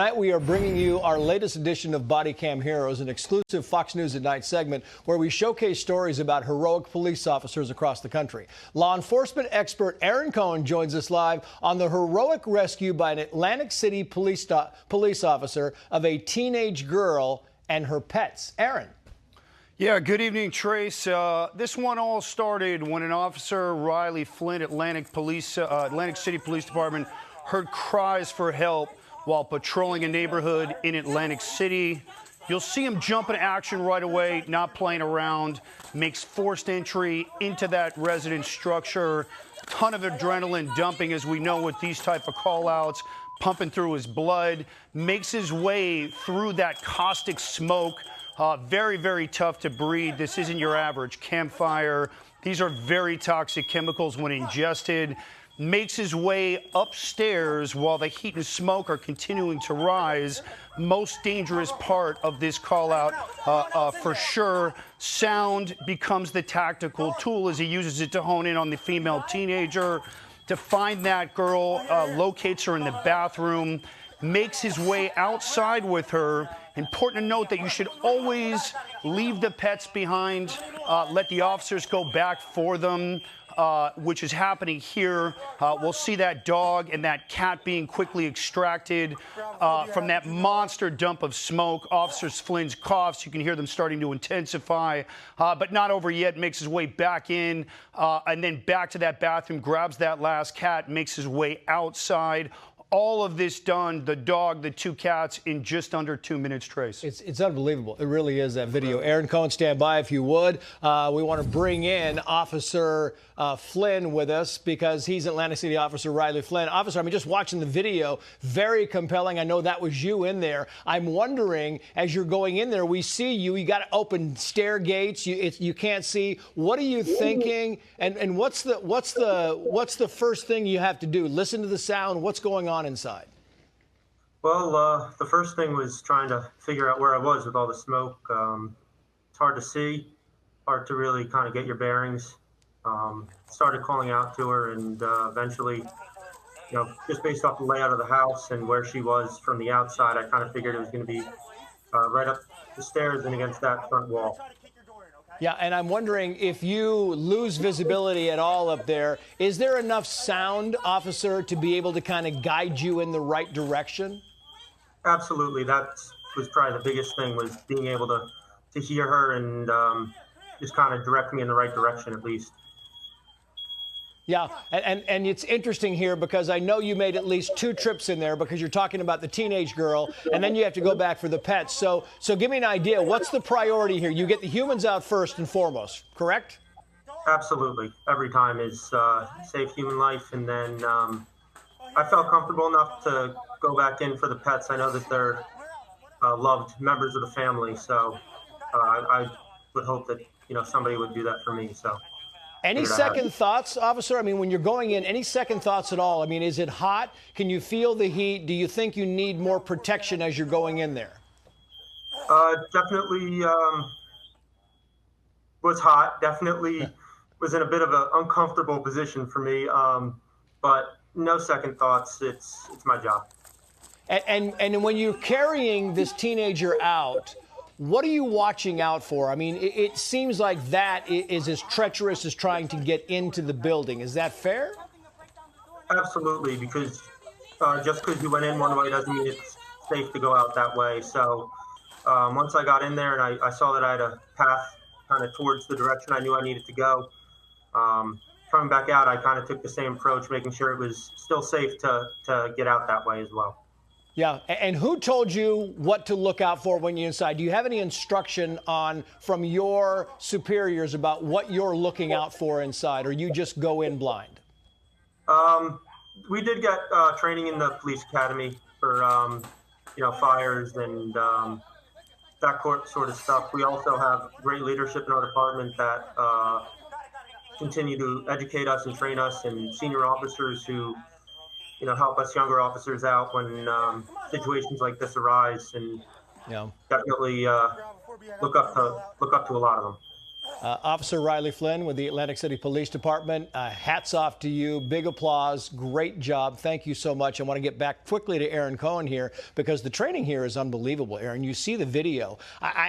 Tonight we are bringing you our latest edition of BodyCam Heroes, an exclusive Fox News at Night segment where we showcase stories about heroic police officers across the country. Law enforcement expert Aaron Cohen joins us live on the heroic rescue by an Atlantic City police officer of a teenage girl and her pets. Aaron. Yeah, good evening, Trace. This one all started when an officer, Riley Flynn, Atlantic City Police Department, heard cries for help while patrolling a neighborhood in Atlantic City. You'll see him jump into action right away, not playing around, makes forced entry into that residence structure. Ton of adrenaline dumping, as we know with these type of call-outs, pumping through his blood, makes his way through that caustic smoke. Very, very tough to breathe. This isn't your average campfire. These are very toxic chemicals when ingested. Makes his way upstairs while the heat and smoke are continuing to rise. Most dangerous part of this call out, for sure. Sound becomes the tactical tool as he uses it to hone in on the female teenager. To find that girl, locates her in the bathroom, makes his way outside with her. Important to note that you should always leave the pets behind, let the officers go back for them. Which is happening here. We'll see that dog and that cat being quickly extracted from that monster dump of smoke. Officer Flynn's coughs, you can hear them starting to intensify, but not over yet. Makes his way back in and then back to that bathroom, grabs that last cat, makes his way outside. All of this done, the dog, the two cats, in just under 2 minutes, Trace. It's unbelievable. It really is, that video. Aaron Cohen, stand by if you would. We want to bring in Officer Flynn with us because he's Atlantic City Officer Riley Flynn. Officer, I mean, just watching the video, very compelling. I know that was you in there. I'm wondering, as you're going in there, we see you. You got to open stair gates. You can't see. What are you thinking? And what's the first thing you have to do? Listen to the sound. What's going on inside? Well, the first thing was trying to figure out where I was with all the smoke. It's hard to see, hard to really kind of get your bearings. Started calling out to her, and eventually, just based off the layout of the house and where she was from the outside, I kind of figured it was going to be right up the stairs and against that front wall. Yeah, and I'm wondering if you lose visibility at all up there, is there enough sound, officer, to be able to kind of guide you in the right direction? Absolutely. That was probably the biggest thing, was being able to hear her and just kind of direct me in the right direction at least. Yeah, and it's interesting here because I know you made at least 2 trips in there because you're talking about the teenage girl, and then you have to go back for the pets. So give me an idea. What's the priority here? You get the humans out first and foremost, correct? Absolutely. Every time is save human life, and then I felt comfortable enough to go back in for the pets. I know that they're loved members of the family, so I would hope that somebody would do that for me. So. Any second thoughts, officer? I mean, when you're going in, any second thoughts at all? I mean, is it hot? Can you feel the heat? Do you think you need more protection as you're going in there? Definitely was hot. Definitely was in a bit of an uncomfortable position for me. But no second thoughts. It's my job. And when you're carrying this teenager out, what are you watching out for? I mean, it seems like that is as treacherous as trying to get into the building. Is that fair? Absolutely, because just because you went in one way doesn't mean it's safe to go out that way. So once I got in there and I saw that I had a path kind of towards the direction I knew I needed to go, coming back out, I kind of took the same approach, making sure it was still safe to get out that way as well. Yeah, and who told you what to look out for when you're inside? Do you have any instruction from your superiors about what you're looking out for inside, or you just go in blind? We did get training in the police academy for fires and that sort of stuff. We also have great leadership in our department that continue to educate us and train us, and senior officers who help us younger officers out when situations like this arise, and definitely look up to a lot of them. Officer Riley Flynn with the Atlantic City Police Department, hats off to you. Big applause. Great job. Thank you so much. I want to get back quickly to Aaron Cohen here because the training here is unbelievable, Aaron. You see the video.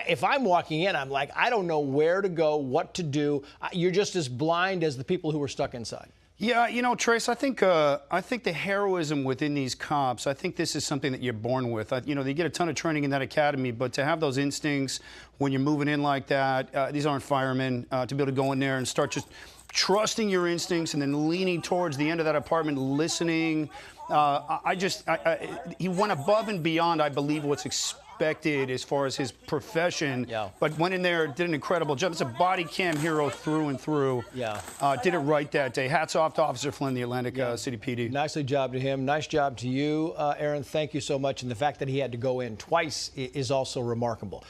If I'm walking in, I'm like, I don't know where to go, what to do. You're just as blind as the people who were stuck inside. Yeah, you know, Trace, I think the heroism within these cops, I think this is something that you're born with. You know, they get a ton of training in that academy, but to have those instincts when you're moving in like that, these aren't firemen, to be able to go in there and start just trusting your instincts and then leaning towards the end of that apartment, listening. He went above and beyond, I believe, what's expected as far as his profession, but went in there, did an incredible job. It's a body cam hero through and through. Did it right that day. Hats off to Officer Flynn, the Atlantic City PD. Nicely job to him. Nice job to you, Aaron. Thank you so much. And the fact that he had to go in twice is also remarkable.